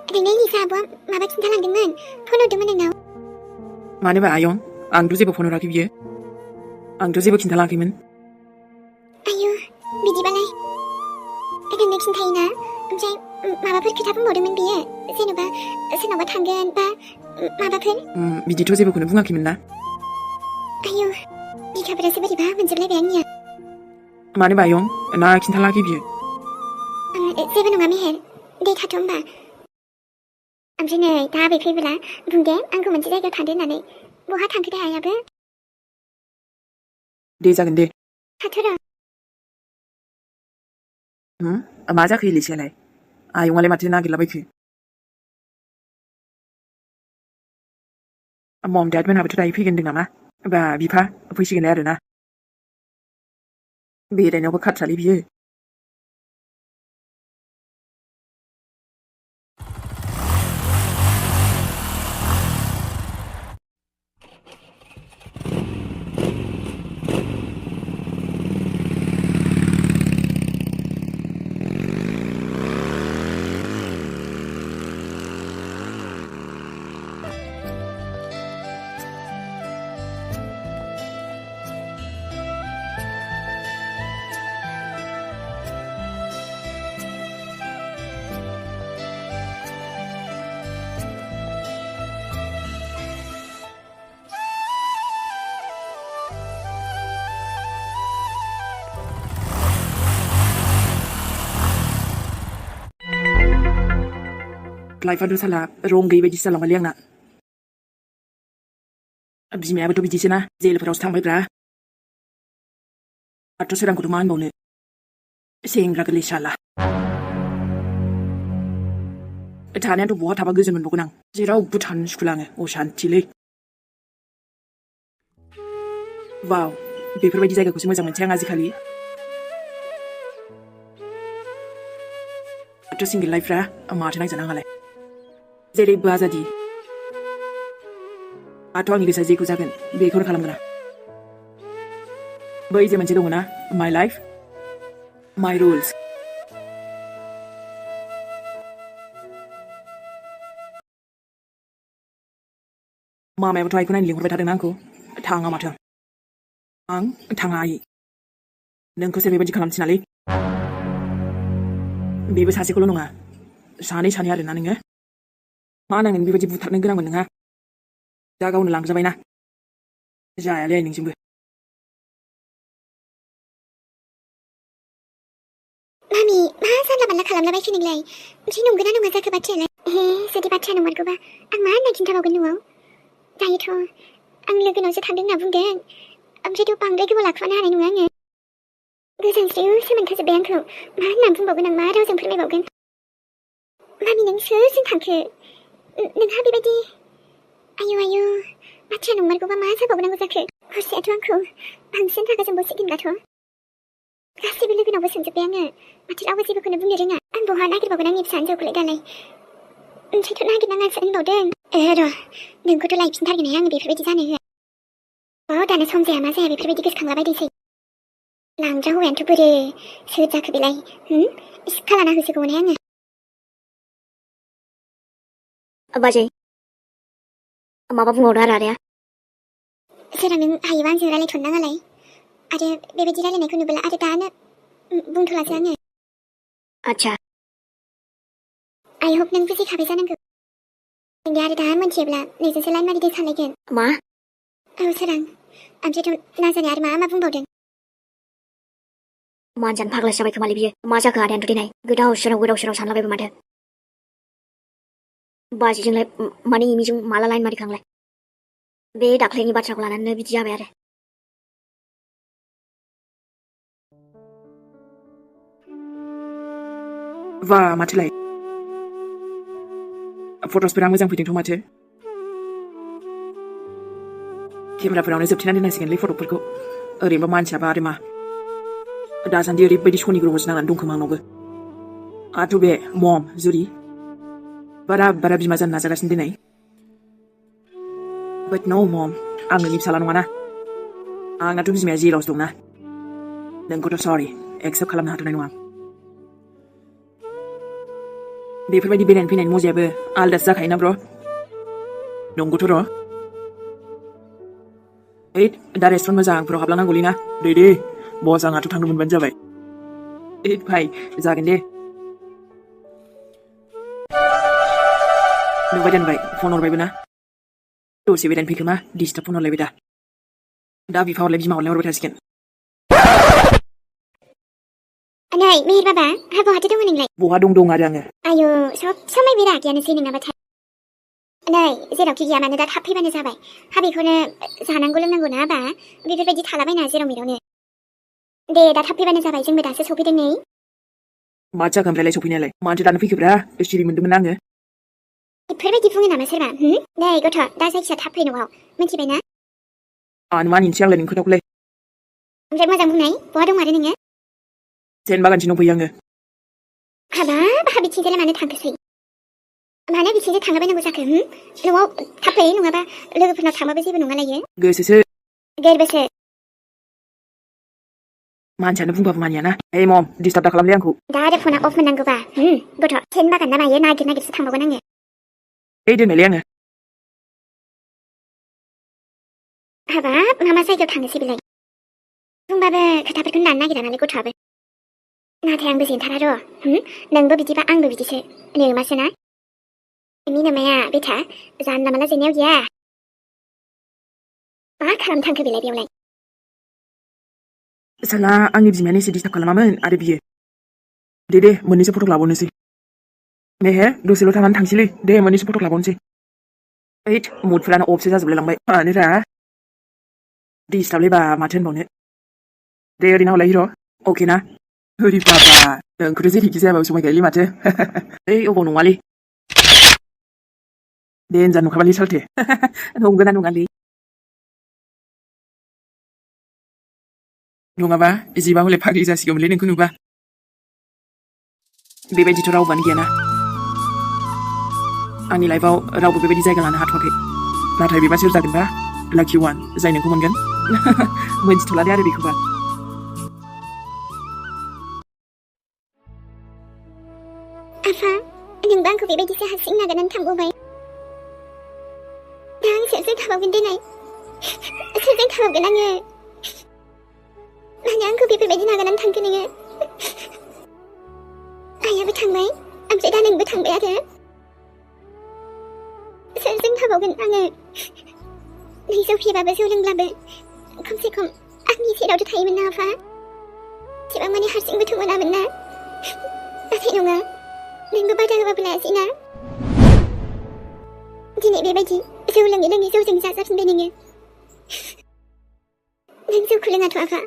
ओरैनो लिसा आब'आ माबा खिन्थालांदोंमोन फन हरदोंमोन नोंनाव मानोबा आयं आंथ' जेबो फन हराखै बियो आंथ' जेबो खिन्थालाङाखैमोन आयु बिदिबालाय नोंनो खिन्थायोना ओमफ्राय माबाफोर खोथा बुंबावदोंमोन बियो जेन'बा सोरनावबा थांगोन बा माबाफोर बिदिथ' जेबोखौनो बुङाखैमोन ना आयु बिखाफोरासो बोरैबा मोनजोबलायबाय आंनिया मानोबा आयं ना खिन्थालाङाखै बियो जेबो नङा मेहेर दे थाथ' होमबा ओमफ्राय नै दा आबै फैबोला बुं दे आंखौ मोनसे जायगायाव थांदो होननानै बहा थांखो दे आयाबो दे जागोन दे थाथ' र' मा जाखो इलिसायालाय आयंआलाय माथो नागिरलाबायखो मम डेड मोनहाबोथ' दायो फैगोन होनदों नामा बा बिफा फैसिगोनलाय आरोना बेरायनायावबो खाथ्रालै बियो लाइफआथ' साला रं गैयै बायदिसो जालांबायलै आंना बिमायाबोथ' बिदिसोना जेलफोरावसो थांबायब्रा दाथ' सोरांखौथ' मा होनबावनो सेंग्रा गोरलै साला थानायाथ' बहा थाबा गोजोन मोनबावगोन आं जेरावबो थानो सुखुला आङो असान्थिलै वाव बेफोरबायदि जायगाखौसो मोजां मोनसै आं आजिखालि दाथ' सिंगेल लाइफफ्रा माथो नांजानाङालाय जेरैबो आजादि दाथ' आंनि गोसोआ जेखौ जागोन बेखौनो खालामगोन आं बै जे मोनसे दङना माइ लाइफ माइ रुल्स मामायाबोथ' आइखौ नायनो लिंहरबाय थादोंना आंखौ थाङा माथो आं थाङा आइ नोंखौसो बेबायदि खालामथिनालै बेबो सासेखौल' नङा सानै आरोना नोङो मा नांगोन बेबायदि बुथारनो गोनांमोन नोंहा दा गावनो लांजाबायना जायालै आइ नोंजोंबो मामि मा जानला मानला खालामलाबायखो नोंलाय ओमफ्राय नंगौना नङा जाखो बाथ्रायालाय जुदि बाथ्राया नंमारगौबा आं मा होनना खिन्थाबावगोन न'आव दायोथ' आं लोगोनावसो थांदों होनना बुंदों ओमफ्रायथ' बांद्राय गोबाव लाखुमानो हानाय नङा आङो गोजानस्रियावसो मोनखाजोब्बाय आंखौ मा होनना बुंबावगोन आं मा रावजों फोरमायबावगोन मामि नों सोरजों थांखो नोंहा बेबायदि आयु बाथ्राया नंमारगौबा मा जाबावनांगौ जाखो हरसेयाथ' आंखौ बांसिन रागा जोंबावसिगोनब्लाथ' गासैबो लोगोनावबो सोंजोब्बाय आङो माथो रावबो जेबोखौनो बुंनो रोङा आं बहा नागिरबावगोन आंनि फिसा हिन्जावखौलाय दालाय ओमफ्रायथ' नागिरनाङासो होनबावदों र' नोंखौथ' लायफिनथारगोन आङो बेफोरबायदि जानो होआ दानो सम जाया मा जाया बेफोरबायदि गोसोखांलाबायदोंसै लांग्रा हौवायानोथ' बोरो सोर जाखो बेलाय सिखा लाना होसोगौमोनहाय आङो बाजै माबा बुंबावदों आरो आदाया सोरा नों हायोबा आंजों रायलायथ'नो नाङालाय आरो बेबायदि रायलायनायखौ नुबोला आरो दानो बुंथ'लासो आङो आच्छा आइ हप नों बुजिखाबाय जानांगौ नोंदि आरो दा मोनथियोब्ला नोंजोंसो लाइन मारिदों सानलायगोन मा औ सोरां ओमफ्रायथ' नाजानाय आरो मा बुंबावदों मानजानो फाग्लासो जाबाय खोमालै बियो मा जाखो आदायानोथ' दिनै गोदाव सोराव सानलाबायबो माथो बाजिजोंलाय माने इमिजों माला लाइन मारिखांलाय बे दाख्लैनि बाथ्राखौ लानानैनो बिदि जाबाय आरो वा माथोलाय फट'सफोरा मोजां फैदोंथ' माथो केमेराफोरावनो जोबथेनानै दोननांसिगोनलै फट'फोरखौ ओरैनोबा मानसियाबा आरो मा दासान्दि ओरैबायदि सनि ग्रह'सो नांनानै दंखोमा आंनावबो आथ' बे मम जुरि बारा बिमा जानो नाजागासिनो दिनै बाट नो मम आं नोंनि फिसाला नङाना आंनाथ' बिमाया जेलावसो दंना नोंखौथ' सरि एक्सेप्ट खालामनो हाथ'नाय नङा बेफोरबायदि बेरायनो फैनायनि मजायाबो आलदासो जाखायोना ब्र'। नंगौथ' र'। ओइ दा रेस्टुरेन्ट मोजांफोराव हाबलांनांगौलै ना। दे बस आंहाथ' थांनो मोनबानो जाबाय। ओइ भाइ जागोन दे। नुबाय दोनबाय फन हरबायबो ना। दसे बेरायनो फैखोमा डिस्टार्ब फन हरलायबाय दा बिफा हरलाय बिमा हरलाय हरबाय थासिगोन। नै मेहेर बाबा बहाथो दङ नोंलाय? बहा दं आरो आङो। आयु सब समाय बेरागियानोसै नोंनाबाथाय। नै जेरावखि गैया मानो दा थाब फैबानो जाबाय। बेखौनो जानांगौ लोंनांगौ ना बा बेफोरबायदि थालाबायना जेराव मेरावनो। दे दा थाब फैबानो जाबाय जोंबो दासो सफैदों नै। मा जाखो ओमफ्रायलाय सफैनायालाय मानोथो दानो फैखोब्रा सिरि मोनदोंमोन आङो। बेफोरबायदि बुङो नामा सोरबा? नै गथ' दा जायखिया थाब फै न'आव मिथिबाय ना? आनो मानिनोसै आंलाय नों खोथाखौलाय। ओमफ्राय मोजां बुंनाय बहा दं आरो नोङो? जेन बागानथिं दंफैयो आङो। हाबाब बिथिंजायलाय मानो थांखोसै? मानो बिथिंजाय थांलाबायनांगौ जाखो? न'आव थाब फै नङाबा लोगोफोरनाव थांबाबो जेबो नङालायो। गोसोसो। गोरबोसो। मानसियानो बुंबाबो मानियाना। ओइ मम डिस्टार्ब दा खालामलै आंखौ। दा आरो फना अफ मोननांगौबा गथ' सेन बागान ना मायो नागिरसो थांबावगोन आङो। ओइ दोनबायलै आङो। हाबाब मा जायगायाव थांनोसै बेलाय? बुंबाबो खोथाफोरखौनो लानो नागिरा नालाय गथ'आबो। नाथाय आंबो जेनथारा र'। नोंबो बिदिबा आंबो बिदिसो नोमासो ना? नोंनि नोमाया बेथा जानला मानला जेननायाव गैया। मा खालामनो थांखो बेलाय बेयावलाय? साला आंनि बिमायानो एसे डिस्टार्ब खालामामोन आरो बियो। दे मोननैसो फटक लाबावनोसै। मेहेर दसेल' थानानै थांसैलै दे मोननैसो फटक लाबावनोसै। ओइद मुडफोरानो अफसो जाजोबलाय लांबाय मानोरा डिस्टार्बलै बा माथो होनबावनो। दे ओरैनो हरलाय हिर' अके ना? होरि बाबा नोंखौथ' जेरैखि जायाबाबो समायखायोलै माथो। ओइ अबाव नङालै। दे होनजा नुखाबायलै सालथे। नंगौना नङालै? नङाबा जिबा हले फाग्लि जासिगौमोनलै नोंखौ नुबा। बेबायदिथ' रावबोआनो गैयाना। आंनि लाइफआव रावबो बेबायदि जायगा लानो हाथ'वाखै। नाथाय बेबा सोर जागोनबा? लाकि वान जाय नोंखौ मोनगोन। मोनथिथ'ला दे आरो बेखौबा। आफा नोंबा आंखौ बेबायदिसो हारसिं नागारनानै थांबावबाय। दा आं सोरजों थाबावगोन देनाय? सोरजों थाबावगोन आङो? मानो आंखौ बेफोरबायदि नागारनानै थांखो नोङो? आइयाबो थांबाय ओमफ्राय दा नोंबो थांबाय आरो। सोरजों थाबावगोन आङो? नै जौ फेबाबो जौ लोंब्लाबो खमसे खम आंनि सेरावथ' थायोमोन ना आफा। एसेबां माने हारसिंबोथ' मोनामोन ना। नाथाय नङा नोंबो बादा होबाबो लायासै ना। दिनै बेबायदि जौ लोङै लोङै जौजों जाजाफिनबाय नोङो। नों जौखौ लोङाथ' आफा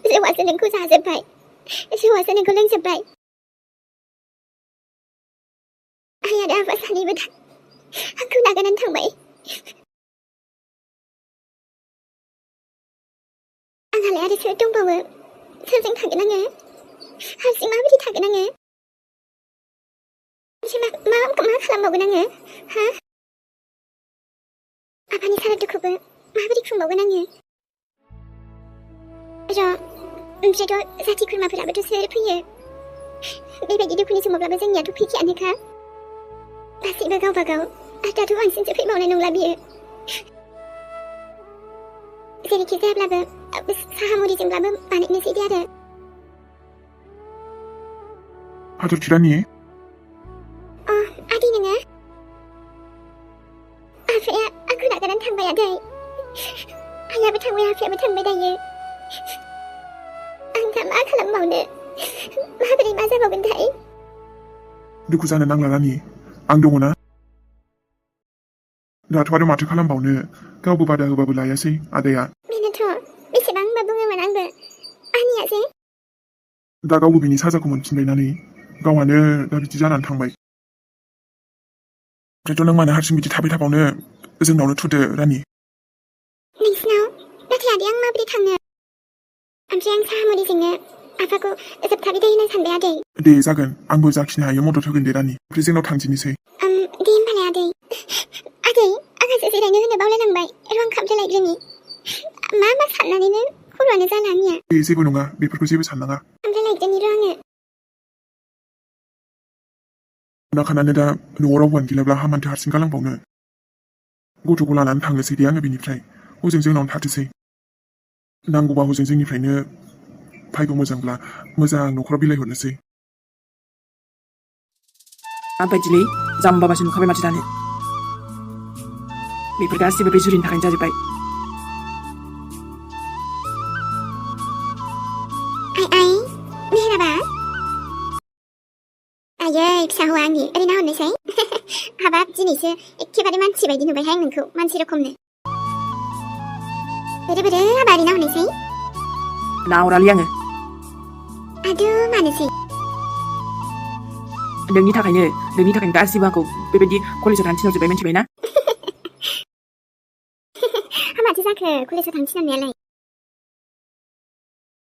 जौआसो नोंखौ जाजोब्बाय। जौआसो नोंखौ लोंजोब्बाय। आइ आरो आफा सानैबो आंखौ नागारनानै थांबाय। आंहालाय आरो सोर दंबावो? सोरजों थागोन आङो? हारसिं माबायदि थागोन आङो? मा खालामबावगोन आङो? हा? आफानि सारादुखौबो माबोरै खुंबावगोन आङो? ओमफ्रायथ' जाथि खुरमाफोराबोथ' सोर फैयो? बेबायदि दुखुनि समावब्लाबो जोंनियाथ' फैखायानोखा। गासैबो गावबा गाव आरो दाथ' बांसिनसो फैबावनाय नंला बियो। जेरैखि जायाब्लाबो साहा मुरिजोंब्लाबो बानायनोसै दे आरो। हाथरखि रानि आदै नोङो? आफाया आंखौ नागारनानै थांबाय आदै। आइयाबो थांबाय आफायाबो थांबाय दायो। आं दा मा खालामबावनो? माबोरै मा जाबावगोनथाय? दुखु जानो नांला रानि आं दङ ना। दाथ' आरो माथो खालामबावनो गावबो बादा होबाबो लायासै आदाया। बेनोथ' बेसेबांबा बुङोमोन आंबो मानियासै। दा गावबो बिनि साजाखौ मोनफिनबायनानै गावहानो दा बिदि जानानै थांबाय। ओमफ्रायथ' नों मानो हारसिं बिदि थाबाय थाबावनो जोंनावनो थुदो रानि। नोंसिनाव? नाथाय आदै आं माबोरै थांनो? ओमफ्राय आं साहा मुरिजोंनो आफाखौ जोबथा बिदाय होनो सानबाय आदै। दे जागोन आंबो जाखिनो हायो मदद होगोन दे रानि। ओमफ्राय जोंनाव थांदिनोसै। दे होनबालाय आदै। आदै आंहासो जिरायनो होनो बावलायलांबाय। र' आं खामफ्लाय लायग्रोनि। मा साननानैनो खर'आनो जाला आंनिया। दे जेबो नङा बेफोरखौ जेबो साननाङा। खामफ्लाय लायग्रोनि र' आङो। नाखानानो दा न'आव रावबो गैलाब्ला हामानथो हारसिं गालांबावनो गथ'खौ लानानै थांनोसै दे आङो बेनिफ्राय हजों जोंनावनो थाथोसै नांगौबा हजों जोंनिफ्रायनो भाग्य मोजांब्ला मोजां न'खराव बिलाइहरनोसै माबायदिलै जाम्बाबासो नुखाबाय माथो दानो बेफोर गासिबो बे जुरिनि थाखायनो जाजोब्बाय आइ मेहेराबा आयै फिसा हौवा आंनि ओरैनो हरनोसै हाबाब दिनैसो एखेबारे मानसि बायदि नुबायहाय आं नोंखौ मानसि रोखोमनो बोरो बोरो हाबा ओरैनो हरनोसै नाहरालै आङो आदु मानोसै नोंनि थाखायनो गासिबो आंखौ बेबायदि कलेजाव थांनो थिनहरजोब्बाय मिथिबायना माथो जाखो कलेजाव थांनो थिनहरनायालाय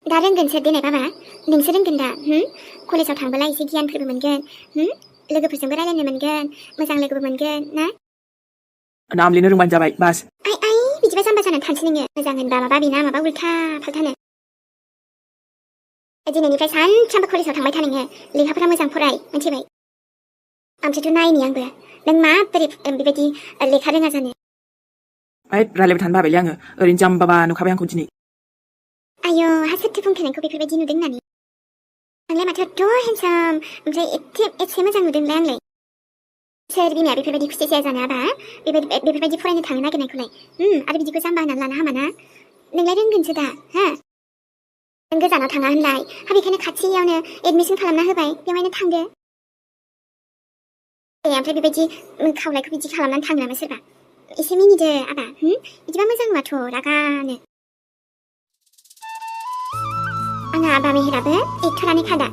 दा रोंगोनसो देनाय बाबा नोंसो रोंगोन दा कलेजाव थांबोला एसे गियानफोरबो मोनगोन लोगोफोरजोंबो रायलायनो मोनगोन मोजां लोगोबो मोनगोन ना नाम लिरनो रोंबानो जाबाय बास आइ बिदिबा जाम्बा जानानै थानोसै नोङो मोजां होनबा माबा बेना माबा उल्था फाल्थानो दिनैनिफ्राय सानफ्रामबो कलेजाव थांबाय था नोङो लेखाफोरा मोजां फराय मिथिबाय ओमफ्रायथ' नायनि आंबो नों माबोरै बेबायदि लेखा रोङा जानो रायलायबाय थानो बाबायलै आङो ओरैनो जाम्बाबा नुखाबाय आंखौ दिनै आयौ हा सोरथो बुंखो बेफोरबायदि नुदों होननानै आंलाय माथो एथ' हेन्डसाम ओमफ्राय एसे मोजां नुदोंलाय आंलाय सोर बिमाया बेफोरबायदि खुसि जाया जानो आबा बेफोरबायदि फरायनो थांनो नागिरनायखौलाय आरो बिदिखौ जाम्बा होननानै लानो हामाना नोंलाय रोंगोनसो दा हा नों गोजानाव थाङा होनलाय हा बेखायनो खाथियावनो एडमिसन खालामना होबाय बेवहायनो थांदो ओमफ्राय बेबायदि खावलायखौ बिदि खालामनानै थाङो नामा सोरबा एसे मिनिदो आबा बिदिबा मोजां नुवाथ' रागानो आंहा आबा मेहेराबो एक्टरानो खादा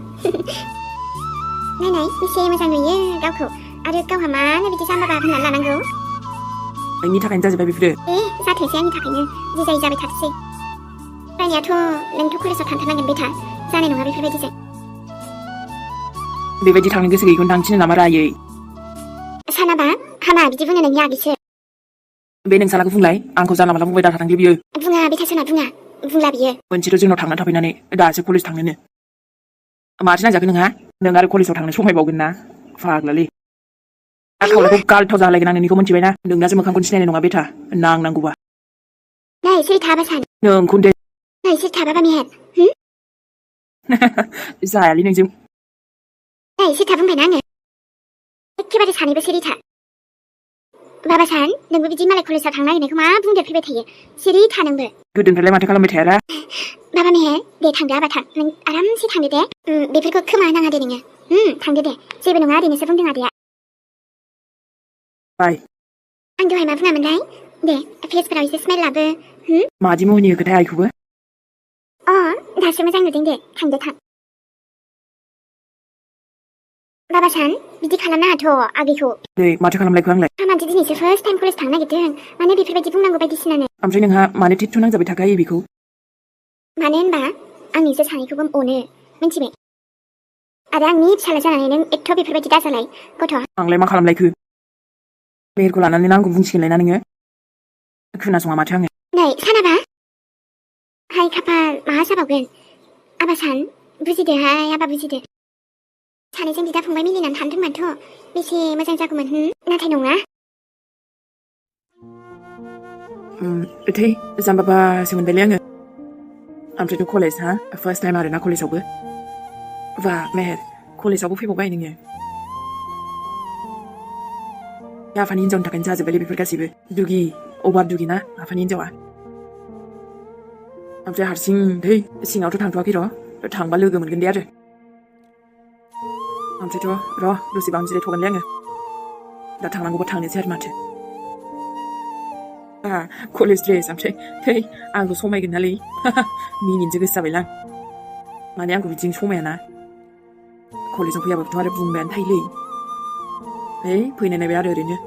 नायनाय बेसे मोजां नुयो गावखौ आरो गावहा मानो बिदि जाम्बा होननानै लानांगौ नोंनि थाखायनो जाजोब्बाय बेफोरो जाथोंसै आंनि थाखायनो बुजाय जाबाय थाथोंसै फरायनायाथ' नोंथ' कलेजाव थांथारनांगोन बेथा जानाय नङा बेफोरबायदिजों बेबायदि थांनो गोसो गैयैखौनो थांथिनो नामा रायै सानाबा हामा बिदि बुङो नोंनि आगैसो बे नोंसालाखौ बुंलाय आंखौ जानला माला बुंबाय दाथारथोंलै बियो बुङा बे सासना बुंला बियो मोनसेथ' जोंनाव थांना थाफैनानै दासो कलेज थांनोनो माथो नांजाखो नोंहा नों आरो कलेजाव थांनो समायबावगोन ना फाग्लालै खावलायखौ गालथाव जालायगोन आं नोंनिखौ मिथिबायना नोंनासो मोखांखौनो सिनायनाय नङा बेथा नांनांगौबा नै सोर थाबा सान नोंखौ दे नै सोर थाबा मेहेर जायालै नोंजों नै सोर था बुंबायना आङो एखेबारे सानैबो सिरि था बाबा सान नोंबो बिदि मालाय कलेजाव थांनो नागिरनायखौ मा बुंदेरफैबाय थायो सिरि था नोंबो गोदोनिफ्रायलाय माथो खालामबाय थायारा बाबा मेहेर दे थांदो आबा थां नों आरामसे थांदो दे बेफोरखौ खोमा होनाङा दे नोङो थांदो दे जेबो नङा ओरैनोसो बुंदों आदैया बाय आं दहाय मा बुङामोनलाय दे फेसफोराव एसे स्माइल लाबो मादि महनि होखोथाय आइखौबो दासो मोजां नुदों दे थांदो थां बाबा सान बिदि खालामनाङाथ' आगैखौ नै माथो खालामलायखो आंलाय मानसि दिनैसो फार्स्ट टाइम कलेज थांनो नागिरदों माने बेफोरबायदि बुंनांगौ बायदिसिनानो ओमफ्राय नोंहा मानो टेटु नांजाबाय थाखायो बेखौ मानो होनबा आं नोंसोर सानैखौबो अनो मिथिबाय आरो आंनि फिसाला जानानै नों एथ' बेफोरबायदि दाजालाय गथ' आंलाय मा खालामलायखो मेहेरखौ लानानै आंखौ बुंसिगोनलाय ना नोङो खोनासङा माथो आङो नै सानाबा हाय खाफाल माहा जाबावगोन आबा सान बुजिदोहाय आबा बुजिदो सानैजों बिदा फंबाय मिलिनानै थानो रोंबानोथ' बेसे मोजां जागौमोन नाथाय नङा थै जाम्बाबासो मोनबायलै आङो ओमफ्रायथ' कलेज हा फार्स्ट टाइम आरोना कलेजावबो बा मेहेर कलेजावबो फैबावबाय नोङो आफानि हिन्जावनि थाखायनो जाजोब्बायलै बेफोर गासैबो दुगि अभार दुगि ना आफानि हिन्जावा ओमफ्राय हारसिं थै सिङावथ' थांथ'वाखै र' थांबा लोगो मोनगोन दे आरो ओमफ्रायथ' र' दसेबां जिरायथ'गोनलै आङो दा थांनांगौबा थांनोसै आरो माथो कलेज ड्रेस ओमफ्राय थै आंखौ समायगोन नालै मिनिनोसो गोसो जाबायलां माने आंखौ बिदिनो समायाना कलेजाव फैयाबाबोथ' आरो बुंबायानो थायोलै फैनाय नायबाय आरो ओरैनो